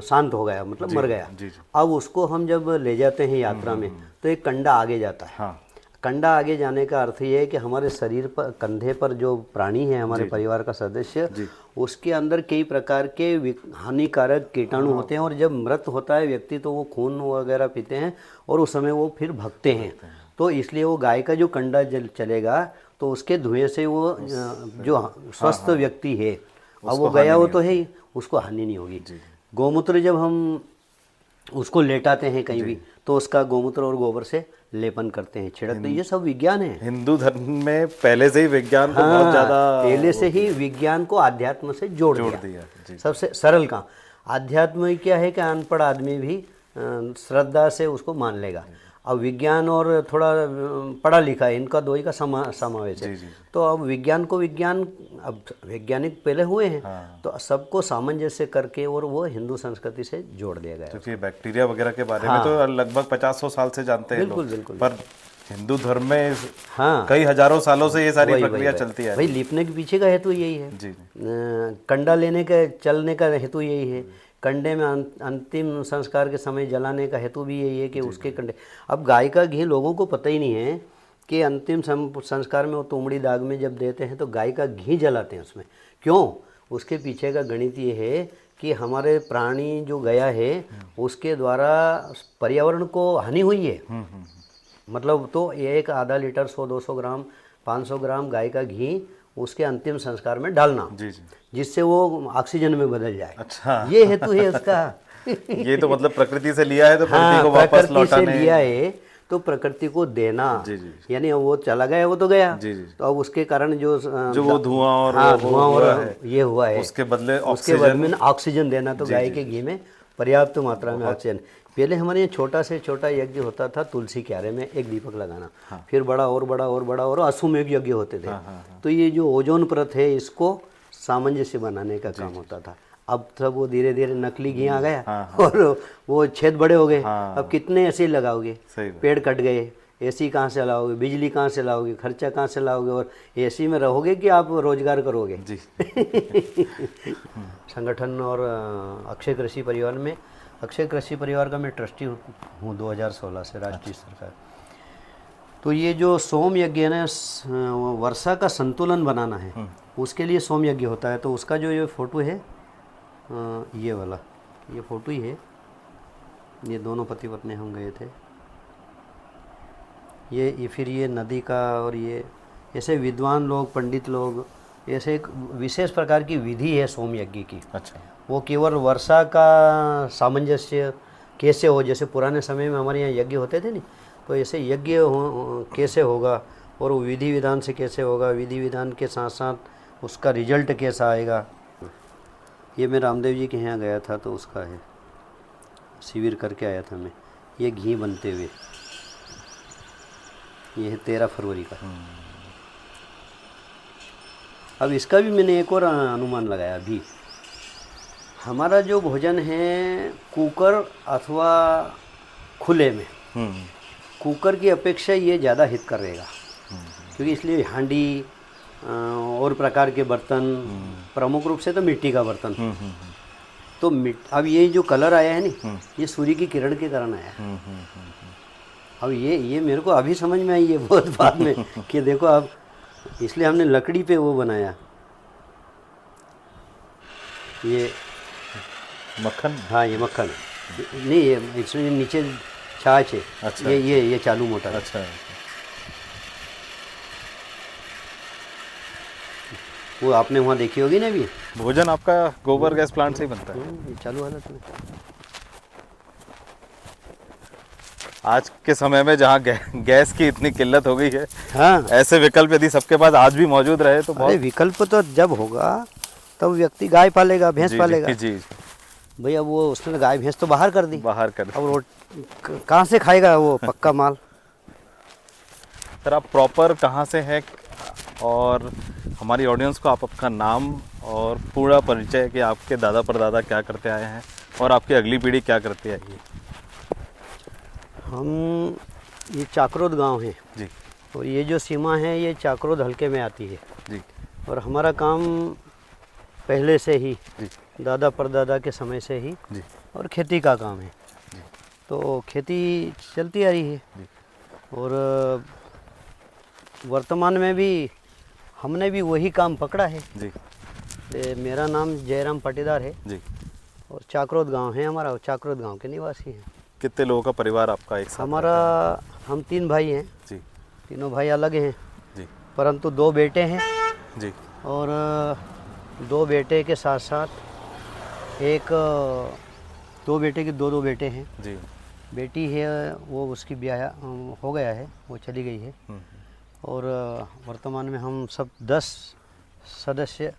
शांत हो गया, मतलब मर गया। जी जी। अब उसको हम जब ले जाते हैं यात्रा में तो एक कंडा आगे जाता है। हाँ। कंडा आगे जाने का अर्थ ये है कि हमारे शरीर पर, कंधे पर जो प्राणी है हमारे परिवार का सदस्य, उसके अंदर कई प्रकार के हानिकारक कीटाणु होते हैं, और जब मृत होता है व्यक्ति तो वो खून वगैरह पीते हैं और उस समय वो फिर भगते हैं। तो इसलिए वो गाय का जो कंडा चलेगा तो उसके धुएं से वो जो स्वस्थ व्यक्ति है, अब वो गया वो तो है ही, उसको हानि नहीं होगी। गौमूत्र जब हम उसको लेटाते हैं कहीं भी तो उसका गौमूत्र और गोबर से लेपन करते हैं, छिड़कते हैं। ये सब विज्ञान है। हिंदू धर्म में पहले से ही विज्ञान को बहुत ज्यादा, पहले से ही विज्ञान को अध्यात्म से जोड़ दिया। जी। सबसे सरल काम अध्यात्म क्या है कि अनपढ़ आदमी भी श्रद्धा से उसको मान लेगा। अब विज्ञान और थोड़ा पढ़ा लिखा है, इनका दो ही का समावेश है। तो अब विज्ञान को विज्ञान, अब वैज्ञानिक पहले हुए हैं। तो सबको सामंजस्य करके और वो हिंदू संस्कृति से जोड़ दिया गया। क्योंकि बैक्टीरिया वगैरह के बारे में तो लगभग 50-100 साल से जानते हैं लोग। बिल्कुल। पर हिंदू धर्म में हाँ, कई हजारों सालों से ये सारी प्रक्रिया चलती है। भाई लिपने के पीछे का हेतु यही है। जी। कंडा लेने का, चलने का हेतु यही है। कंडे में अंतिम संस्कार के समय जलाने का हेतु भी यही है कि उसके कंडे। अब गाय का घी लोगों को पता ही नहीं है कि अंतिम संस्कार में वो तुमड़ी दाग में जब देते हैं तो गाय का घी जलाते हैं उसमें। क्यों? उसके पीछे का गणित ये है कि हमारे प्राणी जो गया है उसके द्वारा पर्यावरण को हानि हुई है। मतलब तो एक आधा लीटर 100-200 ग्राम 500 ग्राम गाय का घी उसके अंतिम संस्कार में डालना, जिससे वो ऑक्सीजन में बदल जाए। अच्छा। ये हेतु है उसका। ये तो मतलब प्रकृति से लिया है तो प्रकृति हाँ, को वापस प्रकृति लौटाने। से लिया है तो प्रकृति को देना। यानी वो चला गया वो तो गया। तो अब उसके कारण जो वो धुआं और ये हुआ है, उसके बदले में ऑक्सीजन देना। तो गाय के घी में पर्याप्त मात्रा में ऑक्सीजन। पहले हमारे यहाँ छोटा से छोटा यज्ञ होता था, तुलसी क्यारे में एक दीपक लगाना। फिर बड़ा और बड़ा और बड़ा और अश्वमेघ यज्ञ होते थे। तो ये जो ओजोन परत है इसको सामंजस्य बनाने का काम होता था। अब सब वो धीरे धीरे नकली घी आ गया और वो छेद बड़े हो गए। अब कितने ऐसे लगाओगे, पेड़ कट गए, एसी कहाँ से लाओगे, बिजली कहाँ से लाओगे, खर्चा कहाँ से लाओगे, और एसी में रहोगे कि आप रोजगार करोगे। जी। संगठन और अक्षय कृषि परिवार में, अक्षय कृषि परिवार का मैं ट्रस्टी हूँ 2016 से राष्ट्रीय सरकार। तो ये जो सोम यज्ञ है ना, वर्षा का संतुलन बनाना है, उसके लिए सोम यज्ञ होता है। तो उसका जो ये फोटो है, ये वाला ये फोटो ही है। ये दोनों पति पत्नी हम गए थे। ये फिर ये नदी का, और ये ऐसे विद्वान लोग, पंडित लोग, ऐसे एक विशेष प्रकार की विधि है सोम यज्ञ की। अच्छा। वो केवल वर्षा का सामंजस्य कैसे हो, जैसे पुराने समय में हमारे यहाँ यज्ञ होते थे नहीं, तो ऐसे यज्ञ कैसे होगा और वो विधि विधान से कैसे होगा, विधि विधान के साथ साथ उसका रिजल्ट कैसा आएगा। ये मैं रामदेव जी के यहाँ गया था तो उसका है, शिविर करके आया था मैं। ये घी बनते हुए, ये है 13 फरवरी का। अब इसका भी मैंने एक और अनुमान लगाया। अभी हमारा जो भोजन है कुकर अथवा खुले में, कुकर की अपेक्षा ये ज़्यादा हित करेगा, क्योंकि इसलिए हांडी और प्रकार के बर्तन, प्रमुख रूप से तो मिट्टी का बर्तन। तो अब ये जो कलर आया है नी, ये सूर्य की किरण के कारण आया है। अब ये मेरे को अभी समझ में आई है बहुत बाद में कि देखो अब इसलिए हमने लकड़ी पे वो बनाया। ये मक्खन, हाँ ये मक्खन नहीं, ये इसमें नीचे छाछ है। अच्छा, ये चालू मोटर है। अच्छा, वो आपने वहाँ देखी होगी ना अभी। भोजन आपका गोबर गैस प्लांट से ही बनता है। ये चालू हालत में। आज के समय में जहाँ गैस की इतनी किल्लत हो गई है, हाँ ऐसे विकल्प यदि सबके पास आज भी मौजूद रहे तो अरे बहुत। विकल्प तो जब होगा तब व्यक्ति गाय पालेगा, भैंस जी, पालेगा। जी, जी, भैया वो उसने गाय भैंस तो बाहर कर दी, बाहर कर। अब वो कहाँ से खाएगा वो पक्का माल। सर आप प्रॉपर कहाँ से हैं, और हमारी ऑडियंस को आप अपना नाम और पूरा परिचय कि आपके दादा परदादा क्या करते आए हैं और आपकी अगली पीढ़ी क्या करती आई है। हम ये चाकरोद गांव है जी, और ये जो सीमा है ये चाकरोद हलके में आती है। जी, और हमारा काम पहले से ही जी, दादा परदादा के समय से ही जी, और खेती का काम है। तो खेती चलती आ रही है। जी। और वर्तमान में भी हमने भी वही काम पकड़ा है। जी, मेरा नाम जयराम पाटीदार है जी। और चाकरोद गांव है हमारा, और चाकरोद गांव के निवासी हैं। कितने लोगों का परिवार आपका एक साथ? हमारा हम 3 भाई हैं। जी, तीनों भाई अलग हैं, जी, परंतु 2 बेटे हैं। जी, और 2 बेटे के साथ साथ एक 2 बेटे के 2 बेटे हैं। जी। बेटी है वो उसकी ब्याह हो गया है, वो चली गई है। और वर्तमान में हम सब 10 सदस्य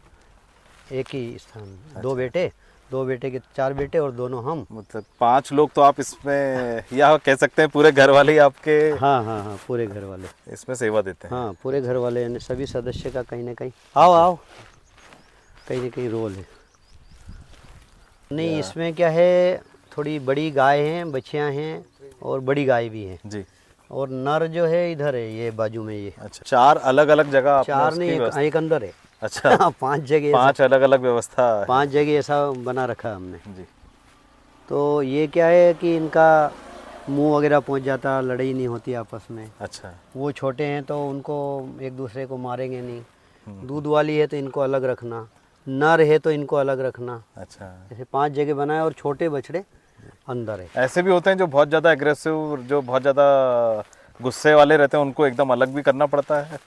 एक ही स्थान। 2 बेटे, 2 बेटे के 4 बेटे और दोनों हम। मतलब 5 लोग तो आप इसमें, या कह सकते हैं पूरे घर वाले ही आपके हाँ हाँ हाँ, पूरे घर वाले इसमें सेवा देते हैं। हाँ, पूरे घर वाले यानी सभी सदस्य का कहीं ना कहीं आओ कहीं ना कहीं रोल है। नहीं इसमें क्या है, थोड़ी बड़ी गाय हैं, बच्चियां हैं और बड़ी गाय भी है। जी। और नर जो है इधर है, ये बाजू में ये। अच्छा, 4 अलग अलग जगह आपने 4 उसकी नहीं, व्यवस्था- एक अंदर है। अच्छा 5 जगह 5 अलग अलग व्यवस्था है। 5 जगह ऐसा बना रखा हमने। जी, तो ये क्या है कि इनका मुंह वगैरह पहुंच जाता, लड़ाई नहीं होती आपस में। अच्छा, वो छोटे हैं तो उनको एक दूसरे को मारेंगे नहीं। दूध वाली है तो इनको अलग रखना, नर है तो इनको अलग रखना। अच्छा। ऐसे 5 जगह बनाए और छोटे बछड़े अंदर है। ऐसे भी होते हैं जो बहुत ज़्यादा एग्रेसिव, जो बहुत ज़्यादा गुस्से वाले रहते हैं, उनको एकदम अलग भी करना पड़ता है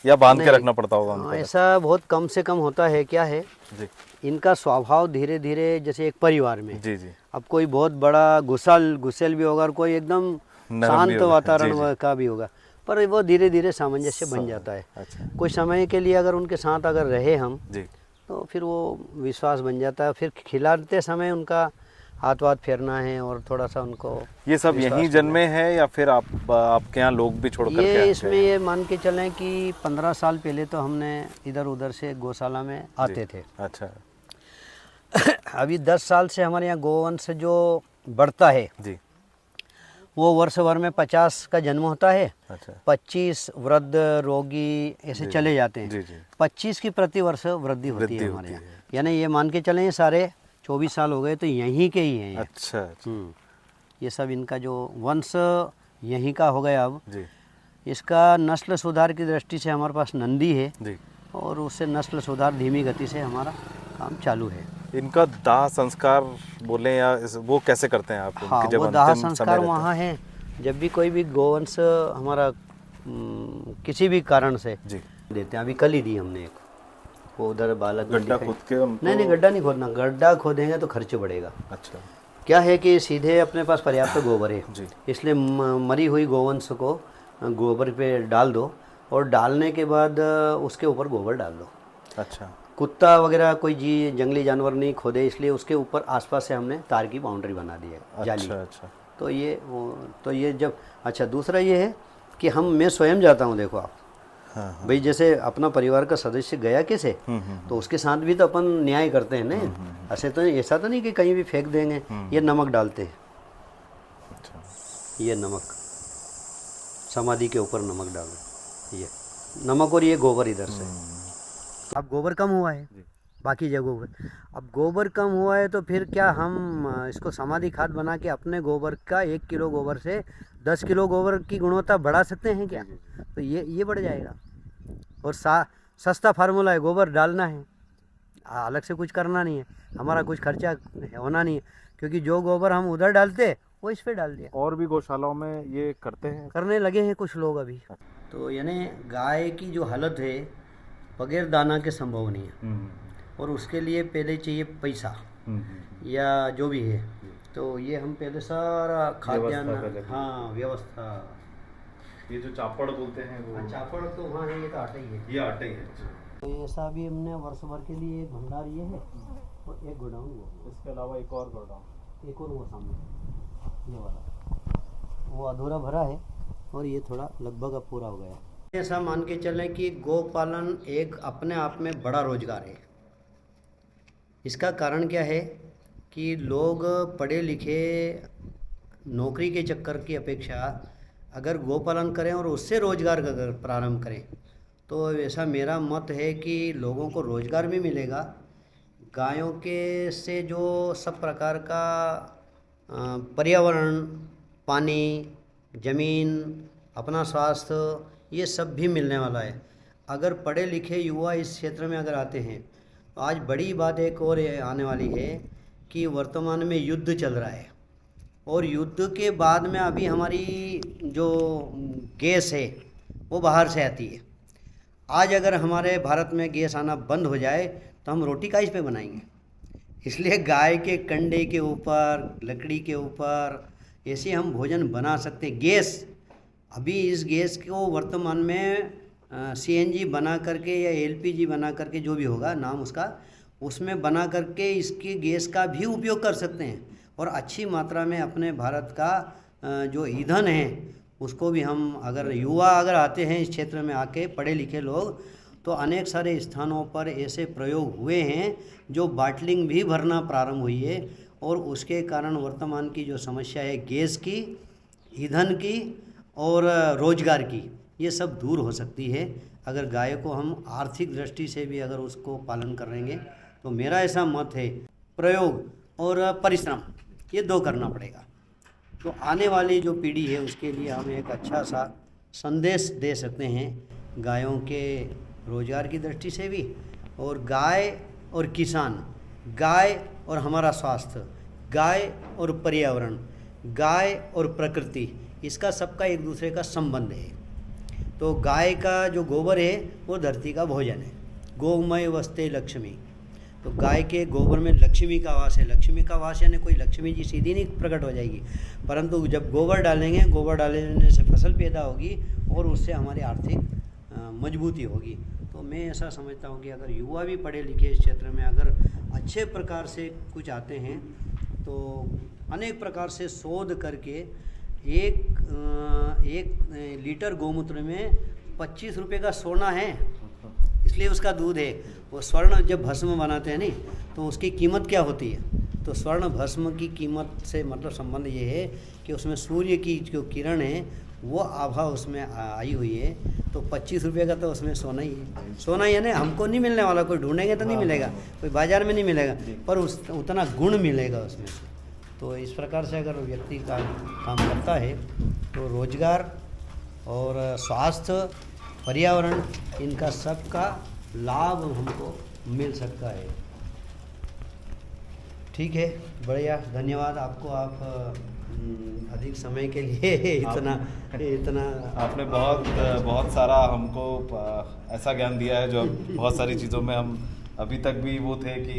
या बांध के नहीं, रखना पड़ता होगा उनको? ऐसा बहुत कम से कम होता है। क्या है, जी, इनका स्वभाव धीरे धीरे, जैसे एक परिवार में जी, जी। अब कोई बहुत बड़ा गुस्सेल भी होगा और कोई एकदम नरम भी शांत होगा। वातावरण जी, जी। का भी होगा, पर वो धीरे धीरे सामंजस्य बन जाता है। अच्छा, कुछ समय के लिए अगर उनके साथ अगर रहे हम, जी। तो फिर वो विश्वास बन जाता है। फिर खिलाते समय उनका हाथ वाथ फेरना है और थोड़ा सा उनको ये सब यहीं जन्मे हैं या फिर आपके यहाँ लोग भी छोड़ करके आए ये थे? इसमें ये मान के चलें कि 15 साल पहले तो हमने इधर उधर से गौशाला में आते थे। अच्छा, अभी 10 साल से हमारे यहाँ गोवंश जो बढ़ता है, जी। वो वर्ष भर में 50 का जन्म होता है। अच्छा, 25 वृद्ध रोगी ऐसे चले जाते हैं। जी, जी। 25 की प्रति वर्ष वृद्धि होती है वृद्धि हमारे होती यहाँ। यानी ये मान के चलें ये सारे 24 साल हो गए तो यहीं के ही हैं ये। अच्छा, अच्छा, ये सब इनका जो वंश यहीं का हो गया। अब जी, इसका नस्ल सुधार की दृष्टि से हमारे पास नंदी है जी। और उससे नस्ल सुधार धीमी गति से हमारा काम चालू है। इनका दाह संस्कार बोले या वो कैसे करते हैं आप? हाँ, इनकी जब वो दाह अंतिम समय संस्कार रहता है? वहाँ है। जब भी कोई भी गोवंश हमारा किसी भी कारण से जी, देते हैं। अभी कल ही दी हमने एक, वो उधर बालक में गड्ढा दिखाई- खोद के उनको? नहीं गड्ढा नहीं खोदना, गड्ढा खोदेंगे तो खर्च बढ़ेगा। अच्छा, क्या है कि सीधे अपने पास पर्याप्त गोबर है, जी। इसलिए मरी हुई गोवंश को गोबर पे डाल दो और डालने के बाद उसके ऊपर गोबर डाल दो। अच्छा, कुत्ता वगैरह कोई जंगली जानवर नहीं खोदे, इसलिए उसके ऊपर आसपास से हमने तार की बाउंड्री बना दी है, जाली। अच्छा, अच्छा, तो ये जब अच्छा, दूसरा ये है कि मैं स्वयं जाता हूँ। देखो आप, हाँ, हाँ। भाई जैसे अपना परिवार का सदस्य गया कैसे, तो उसके साथ भी तो अपन न्याय करते हैं ना। ऐसे तो ऐसा तो नहीं कि कहीं भी फेंक देंगे। ये नमक डालते हैं, अच्छा। ये नमक समाधि के ऊपर नमक डाल रहे, ये नमक और ये गोबर इधर से। अब गोबर कम हुआ है बाकी जगहों पर, अब गोबर कम हुआ है तो फिर क्या हम इसको समाधि खाद बना के अपने गोबर का 1 किलो गोबर से 10 किलो गोबर की गुणवत्ता बढ़ा सकते हैं क्या? तो ये बढ़ जाएगा। और सस्ता फार्मूला है, गोबर डालना है, अलग से कुछ करना नहीं है, हमारा कुछ खर्चा होना नहीं है, क्योंकि जो गोबर हम उधर डालते वो इस पे डाल दिया। और भी गौशालाओं में ये करते हैं, करने लगे हैं कुछ लोग अभी। तो यानी गाय की जो हालत है बगैर दाना के संभव नहीं है, और उसके लिए पहले चाहिए पैसा या जो भी है। तो ये हम पहले सारा खाद्यान्न, हाँ व्यवस्था, ये जो चापड़ बोलते हैं वो, चापड़ तो वहाँ है, ये तो आटा ही है, ये आटा ही है। तो ऐसा भी हमने वर्ष भर के लिए एक भंडार ये है और एक गोडाउन वो, इसके अलावा एक और गोडाउन, एक और वो सामने ये वाला, वो अधूरा भरा है और ये थोड़ा लगभग अब पूरा हो गया। ऐसा मान के चलें कि गौ पालन एक अपने आप में बड़ा रोजगार है। इसका कारण क्या है कि लोग पढ़े लिखे नौकरी के चक्कर की अपेक्षा अगर गौ पालन करें और उससे रोजगार का अगर प्रारंभ करें तो ऐसा मेरा मत है कि लोगों को रोजगार भी मिलेगा। गायों के से जो सब प्रकार का पर्यावरण, पानी, ज़मीन, अपना स्वास्थ्य, ये सब भी मिलने वाला है। अगर पढ़े लिखे युवा इस क्षेत्र में अगर आते हैं तो आज बड़ी बात एक और आने वाली है कि वर्तमान में युद्ध चल रहा है, और युद्ध के बाद में अभी हमारी जो गैस है वो बाहर से आती है। आज अगर हमारे भारत में गैस आना बंद हो जाए तो हम रोटी का इस पे बनाएंगे। इसलिए गाय के कंडे के ऊपर, लकड़ी के ऊपर ऐसे हम भोजन बना सकते हैं। गैस, अभी इस गैस को वर्तमान में CNG बना करके या LPG बना करके, जो भी होगा नाम उसका, उसमें बना करके इसकी गैस का भी उपयोग कर सकते हैं, और अच्छी मात्रा में अपने भारत का जो ईंधन है उसको भी हम, अगर युवा अगर आते हैं इस क्षेत्र में आके, पढ़े लिखे लोग, तो अनेक सारे स्थानों पर ऐसे प्रयोग हुए हैं जो बाटलिंग भी भरना प्रारंभ हुई है, और उसके कारण वर्तमान की जो समस्या है गैस की, ईंधन की और रोजगार की, ये सब दूर हो सकती है अगर गाय को हम आर्थिक दृष्टि से भी अगर उसको पालन करेंगे। तो मेरा ऐसा मत है, प्रयोग और परिश्रम ये दो करना पड़ेगा। तो आने वाली जो पीढ़ी है उसके लिए हम एक अच्छा सा संदेश दे सकते हैं, गायों के रोजगार की दृष्टि से भी, और गाय और किसान, गाय और हमारा स्वास्थ्य, गाय और पर्यावरण, गाय और प्रकृति, इसका सबका एक दूसरे का संबंध है। तो गाय का जो गोबर है वो धरती का भोजन है। गोमय वस्ते लक्ष्मी, तो गाय के गोबर में लक्ष्मी का वास है। लक्ष्मी का वास यानी कोई लक्ष्मी जी सीधी नहीं प्रकट हो जाएगी, परंतु जब गोबर डालेंगे, गोबर डालने से फसल पैदा होगी और उससे हमारी आर्थिक मजबूती होगी। तो मैं ऐसा समझता हूँ कि अगर युवा भी पढ़े लिखे इस क्षेत्र में अगर अच्छे प्रकार से कुछ आते हैं तो अनेक प्रकार से शोध करके एक लीटर गोमूत्र में 25 रुपये का सोना है, इसलिए उसका दूध है। वो स्वर्ण जब भस्म बनाते हैं नहीं तो उसकी कीमत क्या होती है, तो स्वर्ण भस्म की कीमत से मतलब संबंध ये है कि उसमें सूर्य की जो किरण है वो आभा उसमें आई हुई है। तो 25 रुपये का तो उसमें सोना ही है। सोना यानी हमको नहीं मिलने वाला, कोई ढूंढेंगे तो नहीं मिलेगा, कोई बाज़ार में नहीं मिलेगा, पर उतना गुण मिलेगा उसमें से। तो इस प्रकार से अगर व्यक्ति का काम करता है तो रोजगार और स्वास्थ्य, पर्यावरण, इनका सबका लाभ हमको मिल सकता है। ठीक है, बढ़िया, धन्यवाद आपको। आप अधिक समय के लिए इतना आपने बहुत सारा हमको ऐसा ज्ञान दिया है जो बहुत सारी चीज़ों में हम अभी तक भी वो थे कि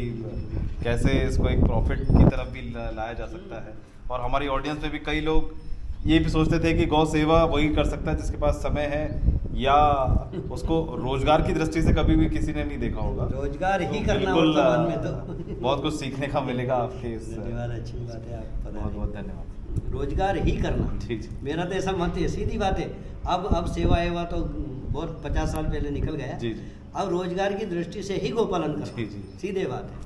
कैसे इसको एक प्रॉफिट की तरफ भी लाया जा सकता है। और हमारी ऑडियंस में भी कई लोग ये भी सोचते थे कि गौ सेवा वही कर सकता है जिसके पास समय है, या उसको रोजगार की दृष्टि से कभी भी किसी ने नहीं देखा होगा। रोजगार ही करना वर्तमान में तो बहुत कुछ सीखने का मिलेगा आपके इस। धन्यवाद, अच्छी बात है, आप बहुत बहुत धन्यवाद। रोजगार ही करना, ठीक, मेरा तो ऐसा मत है, सीधी बात है। अब सेवा एवा तो बहुत 50 साल पहले निकल गया जी। अब रोजगार की दृष्टि से ही गोपालन करना, जी। सीधे बात है।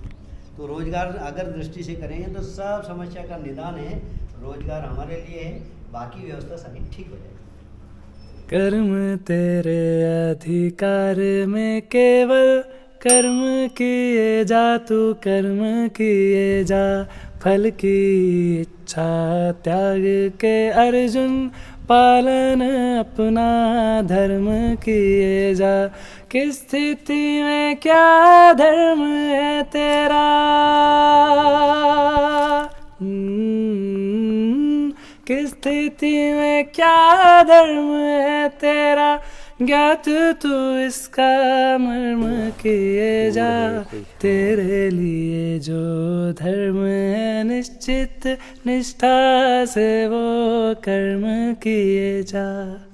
तो रोजगार अगर दृष्टि से करेंगे तो सब समस्या का निदान है। रोजगार हमारे लिए है, बाकी व्यवस्था सभी ठीक हो जाएगी। कर्म तेरे अधिकार में केवल कर्म किए जा, तू कर्म किए जा, फल की इच्छा त्याग के अर्जुन, पालन अपना धर्म किए जा। किस स्थिति में क्या धर्म है तेरा, किस स्थिति में क्या धर्म है तेरा, ज्ञात तू इसका मर्म किए जा। तेरे लिए जो धर्म है निश्चित निष्ठा से वो कर्म किए जा।